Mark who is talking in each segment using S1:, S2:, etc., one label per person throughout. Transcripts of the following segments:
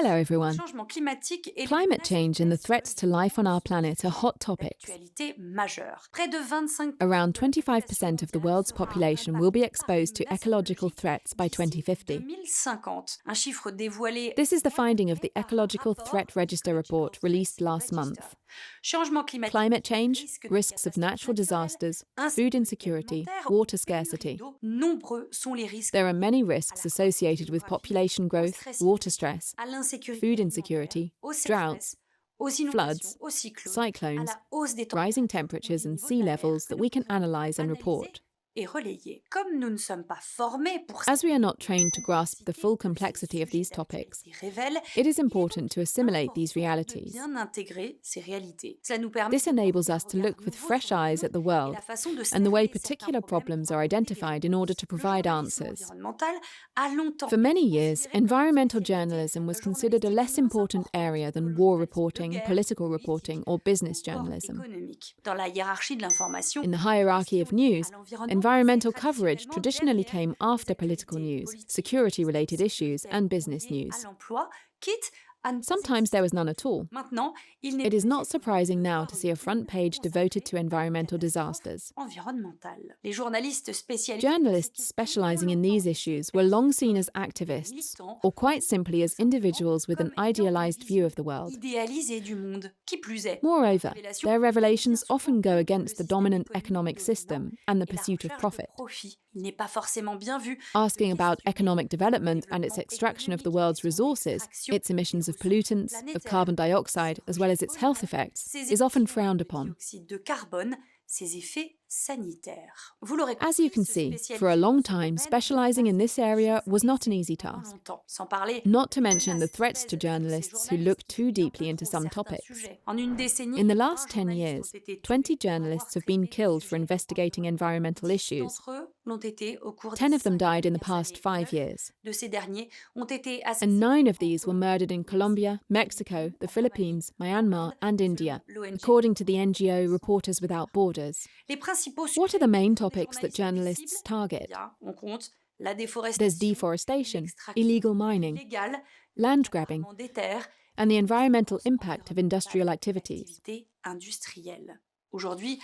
S1: Hello everyone.
S2: Changement climatique et
S1: Climate change and the threats to life on our planet are hot topics.
S2: d'actualité majeure. Près de 25
S1: Around 25% of the world's population will be exposed to ecological threats by 2050.
S2: 2050. Un chiffre dévoilé.
S1: This is the finding of the Ecological Threat Register report released last month.
S2: Changement climatique.
S1: Climate change, risks of natural disasters, food insecurity, water scarcity.
S2: Nombreux sont les risques
S1: There are many risks associated with population growth, water stress,
S2: à l'insécurité
S1: food
S2: alimentaire,
S1: insecurity,
S2: au sécheresse,
S1: droughts,
S2: aux inondations,
S1: floods,
S2: aux cyclones, à
S1: cyclones,
S2: la hausse des
S1: rising temperatures and sea levels that we can analyse and report.
S2: et relayés. Comme nous ne sommes pas formés pour
S1: As we are not trained to grasp the full complexity of these topics, it is important to assimilate these realities.
S2: bien intégrer ces réalités. Cela nous permet
S1: This enables us to look with fresh eyes at the world and the way particular problems are identified in order to provide answers. For many years, environmental journalism was considered a less important area than war reporting, political reporting, or business journalism.
S2: Dans la hiérarchie de l'information,
S1: In the hierarchy of news, environmental coverage traditionally came after political news, security-related issues, and business news.
S2: à l'emploi, quitte à ne pas
S1: Sometimes there was none at all.
S2: Maintenant, il n'est
S1: It is not surprising now to see a front page devoted to environmental disasters.
S2: environnemental. Les journalistes spécialisés
S1: Journalists specialising in these issues were long seen as activists, or quite simply as individuals with an idealised view of the world.
S2: idéalisés du monde. Qui plus est,
S1: Moreover, their revelations often go against the dominant economic system and the
S2: la
S1: pursuit of
S2: recherche de
S1: profit.
S2: profit. Il n'est pas forcément bien vu.
S1: Asking about economic development and its extraction of the world's resources, its emissions of pollutants, of carbon dioxide, as well as its health effects, is often frowned upon.
S2: Dioxyde de carbone, ses effets sanitaires. Vous l'aurez
S1: As you can see, for a long time, specialising in this area was not an easy task.
S2: longtemps, sans parler
S1: Not to mention the threats to journalists who look too deeply into some topics.
S2: En une décennie,
S1: In the last 10 years, 20 journalists have been killed for investigating environmental issues.
S2: d'entre eux l'ont été au cours
S1: 10 of them
S2: des
S1: died in the
S2: dernières
S1: past
S2: années.
S1: 5 years,
S2: De ces derniers ont été
S1: and
S2: assassinés.
S1: 9 of these were murdered in Colombia, Mexico, the Philippines, Myanmar, and India,
S2: L'ONG.
S1: according to the NGO Reporters Without Borders.
S2: Les principaux
S1: What are the main
S2: sujets
S1: topics that
S2: des
S1: journalists target?
S2: cibles, on compte la déforestation,
S1: There's deforestation, illegal mining,
S2: illégale,
S1: land grabbing,
S2: des terres,
S1: and the environmental impact of industrial activities.
S2: activités industrielles. Aujourd'hui,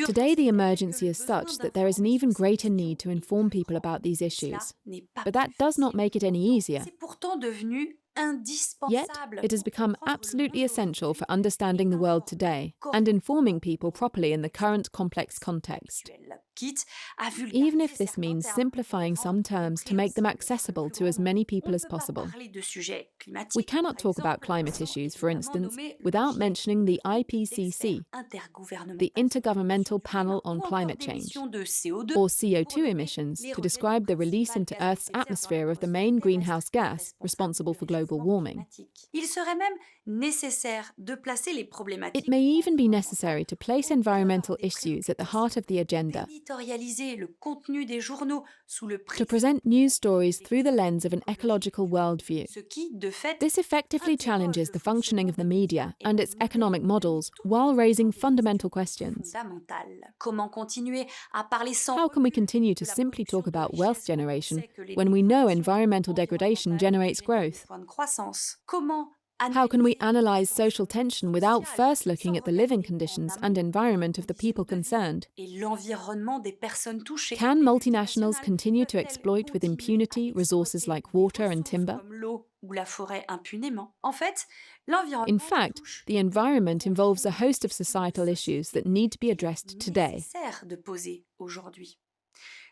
S1: Today, the emergency is such that there is an even greater need to inform people about these issues.
S2: n'est pas
S1: But that does not make it any easier.
S2: C'est pourtant devenu indispensable.
S1: Yet, it has become absolutely essential for understanding the world today and informing people properly in the current complex context,
S2: Quitte à
S1: even if
S2: vulgariser
S1: this means
S2: certains
S1: simplifying some terms to make them accessible to as many people as
S2: termes. On ne peut pas
S1: possible.
S2: parler de sujets climatiques,
S1: We cannot
S2: par
S1: talk about
S2: exemple,
S1: climate
S2: sans
S1: issues, for
S2: évidemment
S1: instance,
S2: nommer le
S1: without
S2: GIEC,
S1: mentioning the IPCC,
S2: intergouvernemental,
S1: the Intergovernmental Panel on
S2: ou encore
S1: Climate
S2: des
S1: Change,
S2: émissions de CO2,
S1: or CO2 emissions, to describe the release into Earth's atmosphere of the main greenhouse gas responsible for global warming.
S2: Il serait même nécessaire de placer les problématiques
S1: It may even be necessary to place environmental issues at the heart of the agenda,
S2: d'éditorialiser le contenu des journaux sous le
S1: to
S2: prisme,
S1: present news stories through the lens of an ecological worldview.
S2: ce qui, de fait,
S1: This effectively challenges the functioning of the media and its economic models while raising fundamental questions.
S2: fondamental. Comment continuer à parler sans
S1: How can we continue to simply talk about wealth generation when we know environmental degradation generates growth?
S2: point de croissance? Comment
S1: How can we analyse social tension without first looking at the living conditions and environment of the people concerned?
S2: et l'environnement des personnes touchées?
S1: Can multinationals continue to exploit with impunity resources like water and timber?
S2: Comme l'eau ou la forêt impunément. En fait, l'environnement
S1: In fact, the environment involves a host of societal issues that need to be addressed today.
S2: nécessaire de poser aujourd'hui.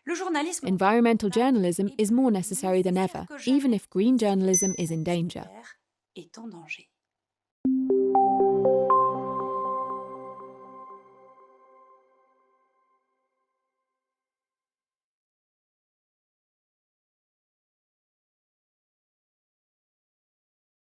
S2: Le journalisme
S1: Environmental journalism is more necessary than ever, even if green journalism is in danger.
S2: est en danger.